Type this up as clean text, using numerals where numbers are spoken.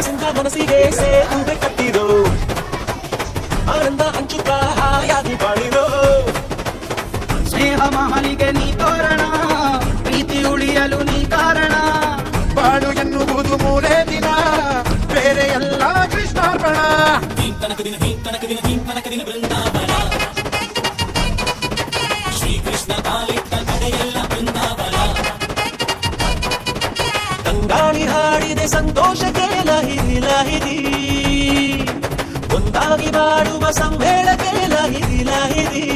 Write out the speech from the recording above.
ಮನಸ್ಸಿಂದ ಮನಸ್ಸಿಗೆ ಸೇತುವೆ ಕಟ್ಟಿರೋ ಆನಂದ ಹಂಚುತ್ತಾ ಹಾಯಾಗಿ ಬಾಳಿರೋ ಸ್ನೇಹ ಮಹಲಿಗೆ ನೀ ತೋರಣ ಪ್ರೀತಿ ಉಳಿಯಲು ನೀ ಕಾರಣ ಬಾಳು ಎನ್ನುವುದು ಮೂರೇ ದಿನ ಬೇರೆ ಎಲ್ಲ ಕೃಷ್ಣಾರ್ಪಣ ಬೃಂದಾವನ ಶ್ರೀಕೃಷ್ಣ ಕಾಲಿಟ್ಟ ಕಡೆಯೆಲ್ಲ ಬೃಂದಾವನ ತಂಗಾಳಿ ಹಾಡಿದೆ ಸಂತೋಷಕ್ಕೆ ಲಹಿರಿ ಲಹಿರಿ ಒಂದಾಗಿ ಬಾಳುವ ಸಂಭೇಳಕ್ಕೆ ಲಹಿರಿ ಲಹಿರಿ